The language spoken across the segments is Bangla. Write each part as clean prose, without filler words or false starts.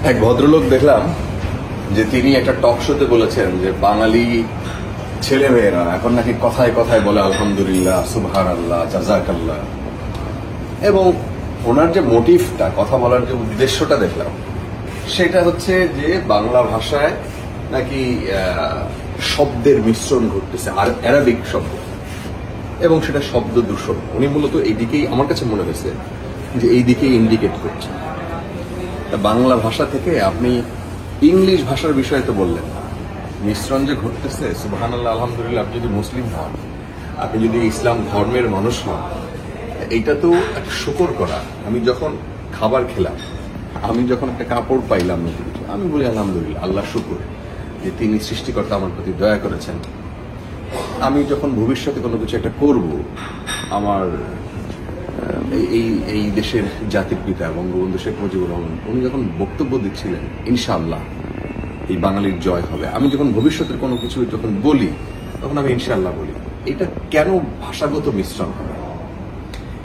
এক ভদ্রলোক দেখলাম যে তিনি একটা টক শোতে বলেছেন যে বাঙালি ছেলে মেয়েরা এখন নাকি কথায় কথায় বলে আলহামদুলিল্লাহ, সুবহানাল্লাহ, জাযাকাল্লাহ। এবং ওনার যে মোটিভটা, কথা বলার যে উদ্দেশ্যটা দেখলাম, সেটা হচ্ছে যে বাংলা ভাষায় নাকি শব্দের মিশ্রণ ঘটতেছে, আর অ্যারাবিক শব্দ, এবং সেটা শব্দ দূষণ। উনি মূলত এইদিকেই, আমার কাছে মনে হয়েছে যে এইদিকেই ইন্ডিকেট করছেন। বাংলা ভাষা থেকে আপনি ইংলিশ ভাষার বিষয়ে তো বললেন না, মিশ্রণ যে ঘটতেছে, সুবহানাল্লাহ, আলহামদুলিল্লাহ। আপনি যদি মুসলিম হন, আপনি যদি ইসলাম ধর্মের মানুষ হন, এইটা তো একটা শুকর করা। আমি যখন খাবার খেলাম, আমি যখন একটা কাপড় পাইলাম, আমি বলি আলহামদুলিল্লাহ, আল্লাহ শুকর যে তিনি সৃষ্টিকর্তা আমার প্রতি দয়া করেছেন। আমি যখন ভবিষ্যতে কোনো কিছু একটা করব, আমার এই দেশের জাতির পিতা বঙ্গবন্ধু শেখ মুজিবুর রহমান, উনি যখন বক্তব্য দিচ্ছিলেন ইনশাআল্লাহ এই বাঙালির জয় হবে, আমি যখন ভবিষ্যতের কোনো কিছু যখন বলি, তখন আমি ইনশাআল্লাহ বলি। এটা কেন ভাষাগত মিশ্রণ হবে?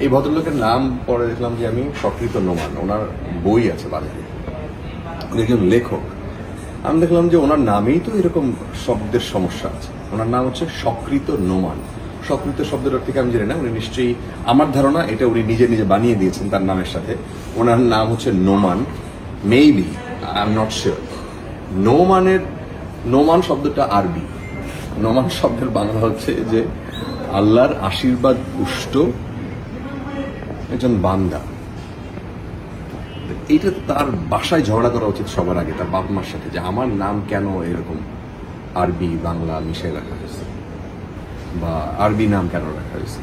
এই ভদ্রলোকের নাম পরে দেখলাম যে আমি সকৃত নোমান, ওনার বই আছে বাজারে, উনি একজন লেখক। আমি দেখলাম যে ওনার নামেই তো এরকম শব্দের সমস্যা আছে। ওনার নাম হচ্ছে সকৃত নোমান। সকৃত শব্দের থেকে আমি জানি না, উনি নিশ্চয়ই, আমার ধারণা এটা উনি নিজে নিজে বানিয়ে দিয়েছেন তার নামের সাথে। ওনার নাম হচ্ছে Noman, maybe, I am not sure. Noman শব্দটা আরবি। নোমান শব্দের বাংলা হচ্ছে যে আল্লাহর আশীর্বাদ পুষ্ট একজন বান্দা। এইটা তার বাসায় ঝগড়া করা উচিত সবার আগে, তার বাপ মার সাথে, যে আমার নাম কেন এরকম আরবি বাংলা মিশে রাখা হয়েছে, বা আরবি নাম কেন রাখা হয়েছে।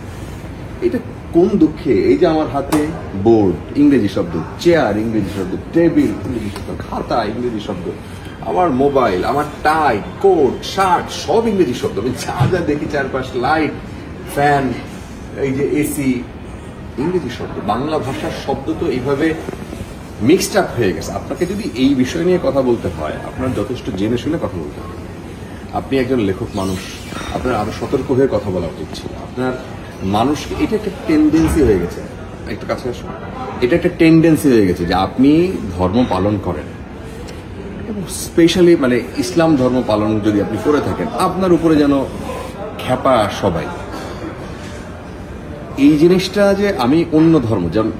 এটা কোন দুঃখে? এই যে আমার হাতে বোর্ড, ইংরেজি শব্দ, চেয়ার ইংরেজি শব্দ, টেবিল ইংরেজি শব্দ, খাতা ইংরেজি শব্দ, আমার মোবাইল, আমার টাই, কোট, শার্ট, সব ইংরেজি শব্দ। আমি যা যা দেখি চারপাশ, লাইট, ফ্যান, এই যে এসি, ইংরেজি শব্দ। বাংলা ভাষার শব্দ তো এইভাবে মিক্সড আপ হয়ে গেছে। আপনাকে যদি এই বিষয় নিয়ে কথা বলতে হয়, আপনার যথেষ্ট জেনে শুনে কথা বলতে হবে। আপনি একজন লেখক মানুষ, আপনার আরো সতর্ক হয়ে কথা বলা উচিত ছিল। আপনার মানুষকে, এটা একটা টেন্ডেন্সি হয়ে গেছে, একটু কাছে আসুন, এটা একটা টেন্ডেন্সি হয়ে গেছে যে আপনি ধর্ম পালন করেন, এবং স্পেশালি মানে ইসলাম ধর্ম পালন যদি আপনি করে থাকেন, আপনার উপরে যেন খ্যাপা সবাই। এই জিনিসটা যে আমি অন্য ধর্ম, যেমন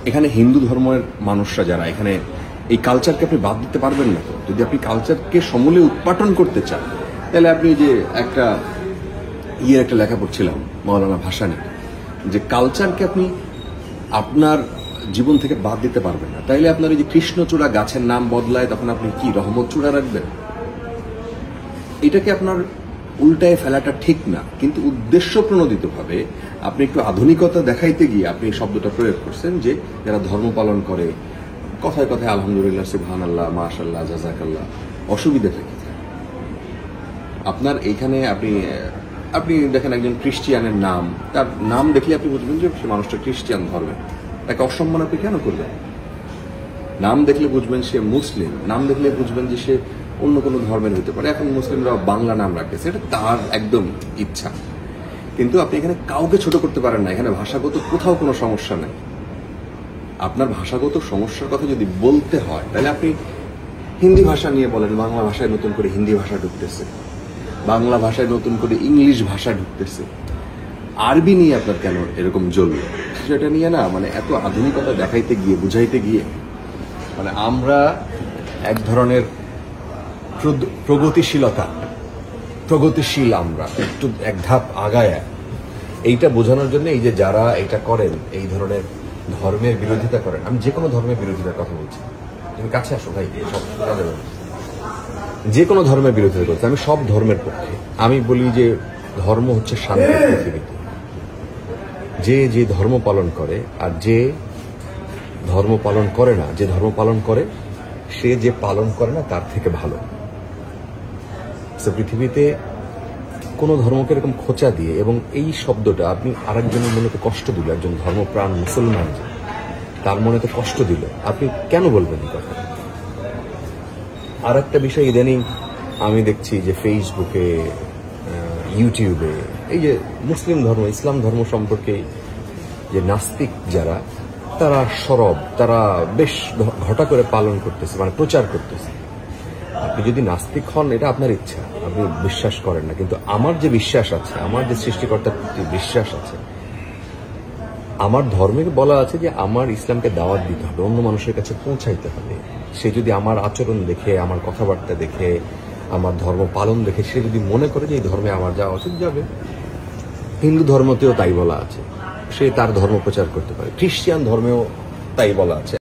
এখানে হিন্দু ধর্মের মানুষরা যারা এখানে, এই কালচারকে আপনি বাদ দিতে পারবেন না। যদি আপনি কালচারকে সমূলে উৎপাটন করতে চান, তাহলে আপনি যে একটা একটা লেখা পড়ছিলাম মৌলানা ভাসানী, যে কালচারকে আপনি আপনার জীবন থেকে বাদ দিতে পারবেন না। তাইলে আপনার এই যে কৃষ্ণচূড়া গাছের নাম বদলায়, তখন আপনি কি রহমত চূড়া রাখবেন? এটাকে আপনার উল্টায় ফেলাটা ঠিক না, কিন্তু উদ্দেশ্য প্রণোদিতভাবে আপনি একটু আধুনিকতা দেখাইতে গিয়ে আপনি এই শব্দটা প্রয়োগ করছেন, যে যারা ধর্ম পালন করে কথায় কথায় আলহামদুলিল্লাহ, সুবহানাল্লাহ, মাশাআল্লাহ, জাযাকাল্লাহ। অসুবিধাটা কি? আপনার এইখানে আপনি দেখেন একজন খ্রিস্টিয়ানের নাম, তার নাম দেখলে আপনি বুঝবেন যে সে মানুষটা খ্রিস্টিয়ান ধর্মের। তাকে অসম্মান আপনি কেন করবেন? নাম দেখলে বুঝবেন সে মুসলিম, নাম দেখলে বুঝবেন যে সে অন্য কোনো ধর্মের হতে পারে। এখন মুসলিমরা বাংলা নাম রাখতেছে, এটা তার একদম ইচ্ছা, কিন্তু আপনি এখানে কাউকে ছোট করতে পারেন না। এখানে ভাষাগত কোথাও কোনো সমস্যা নেই। আপনার ভাষাগত সমস্যার কথা যদি বলতে হয়, তাহলে আপনি হিন্দি ভাষা নিয়ে বলেন, বাংলা ভাষায় নতুন করে হিন্দি ভাষা ঢুকতেছে, বাংলা ভাষায় নতুন করে ইংলিশ ভাষা ঢুকতেছে। আরবি নিয়ে আপনার কেন এরকম জ্বলবে? সেটা নিয়ে না, মানে এত আধুনিকতা দেখাইতে গিয়ে, বুঝাইতে গিয়ে, মানে আমরা এক ধরনের প্রগতিশীল, আমরা একটু এক ধাপ আগায়, এইটা বোঝানোর জন্য এই যে যারা এটা করেন, এই ধরনের ধর্মের বিরোধিতা করেন, আমি যে কোনো ধর্মের বিরোধিতার কথা বলছি, তুমি কাছে আসো ভাই, সব যে কোনো ধর্মের বিরোধিতা করছে, আমি সব ধর্মের পক্ষে। আমি বলি যে ধর্ম হচ্ছে শান্তির পৃথিবীতে। যে ধর্ম পালন করে আর যে ধর্ম পালন করে না, যে ধর্ম পালন করে সে যে পালন করে না তার থেকে ভালো। পৃথিবীতে কোন ধর্মকে এরকম খোঁচা দিয়ে, এবং এই শব্দটা আপনি আরেকজনের মনেতে কষ্ট দিল, একজন ধর্মপ্রাণ মুসলমান তার মনেতে কষ্ট দিল, আপনি কেন বলবেন এই কথা? আর একটা বিষয় ইদানিং আমি দেখছি যে ফেসবুকে, ইউটিউবে, এই যে মুসলিম ধর্ম, ইসলাম ধর্ম সম্পর্কে যে নাস্তিক যারা, তারা সরব, তারা বেশ ঘটা করে পালন করতেছে, মানে প্রচার করতেছে। আপনি যদি নাস্তিক হন এটা আপনার ইচ্ছা, আপনি বিশ্বাস করেন না, কিন্তু আমার যে বিশ্বাস আছে, আমার যে সৃষ্টিকর্তার প্রতি বিশ্বাস আছে, আমার ধর্মে বলা আছে যে আমার ইসলামকে দাওয়াত দিতে হবে, অন্য মানুষের কাছে পৌঁছাইতে হবে। সে যদি আমার আচরণ দেখে, আমার কথাবার্তা দেখে, আমার ধর্ম পালন দেখে সে যদি মনে করে যে এই ধর্মে আমার যাওয়া উচিত, যাবে। হিন্দু ধর্মতেও তাই বলা আছে, সে তার ধর্ম প্রচার করতে পারে। খ্রিস্টান ধর্মেও তাই বলা আছে।